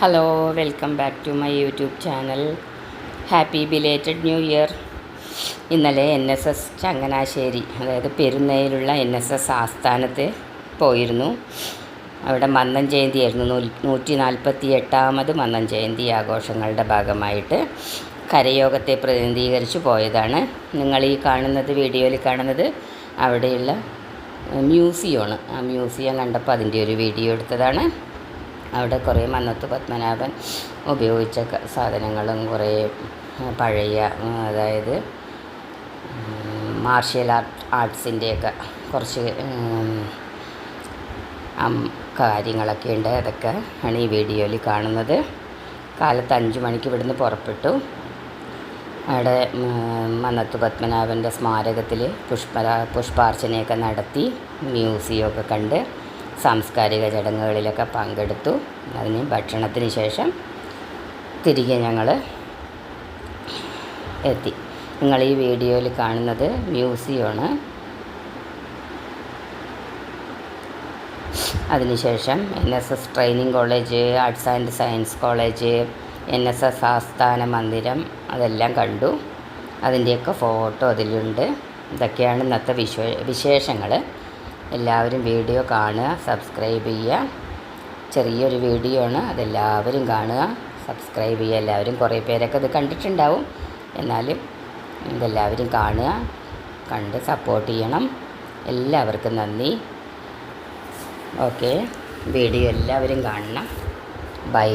Hello, welcome back to my YouTube channel. Happy belated new year. ഇന്നലെ NSS Changanassery, അതായത് പെരുന്നയിലുള്ള NSS ആസ്ഥാനത്ത് പോയിരുന്നു. അവിടെ മന്നം ജയന്തിയായിരുന്നു. 148ാമത് മന്നം ജയന്തി ആഘോഷങ്ങളുടെ ഭാഗമായിട്ട് കരയോഗത്തെ പ്രതിനിധീകരിച്ച് പോയതാണ്. നിങ്ങൾ ഈ വീഡിയോയിൽ കാണുന്നത് അവിടെയുള്ള മ്യൂസിയമാണ്. ആ മ്യൂസിയം കണ്ടപ്പോൾ അതിൻ്റെ ഒരു വീഡിയോ എടുത്തതാണ്. അവിടെ കുറേ മന്നത്ത് പത്മനാഭൻ ഉപയോഗിച്ച സാധനങ്ങളും കുറേ പഴയ, അതായത് മാർഷ്യൽ ആർട്സിൻ്റെയൊക്കെ കുറച്ച് കാര്യങ്ങളൊക്കെ ഉണ്ട്. അതൊക്കെ ആണ് ഈ വീഡിയോയിൽ കാണുന്നത്. കാലത്ത് 5 മണിക്ക് ഇവിടുന്ന് പുറപ്പെട്ടു. അവിടെ മന്നത്ത് പത്മനാഭൻ്റെ സ്മാരകത്തിൽ പുഷ്പാർച്ചനയൊക്കെ നടത്തി മ്യൂസിയമൊക്കെ കണ്ട് സാംസ്കാരിക ചടങ്ങുകളിലൊക്കെ പങ്കെടുത്തു. അതിന് ഭക്ഷണത്തിന് ശേഷം തിരികെ ഞങ്ങൾ എത്തി. നിങ്ങൾ ഈ വീഡിയോയിൽ കാണുന്നത് മ്യൂസിയമാണ്. അതിനുശേഷം NSS training college, arts and science college, NSS ആസ്ഥാന മന്ദിരം അതെല്ലാം കണ്ടു. അതിൻ്റെയൊക്കെ ഫോട്ടോ അതിലുണ്ട്. ഇതൊക്കെയാണ് ഇന്നത്തെ വിശേഷങ്ങൾ. എല്ലാവരും വീഡിയോ കാണുക, സബ്സ്ക്രൈബ് ചെയ്യുക. ചെറിയൊരു വീഡിയോ ആണ്, അതെല്ലാവരും കാണുക, സബ്സ്ക്രൈബ് ചെയ്യുക. എല്ലാവരും കുറേ പേരൊക്കെ ഇത് കണ്ടിട്ടുണ്ടാവും. എന്നാലും ഇതെല്ലാവരും കാണുക, കണ്ട് സപ്പോർട്ട് ചെയ്യണം. എല്ലാവർക്കും നന്ദി. ഓക്കെ, വീഡിയോ എല്ലാവരും കാണണം. ബൈ.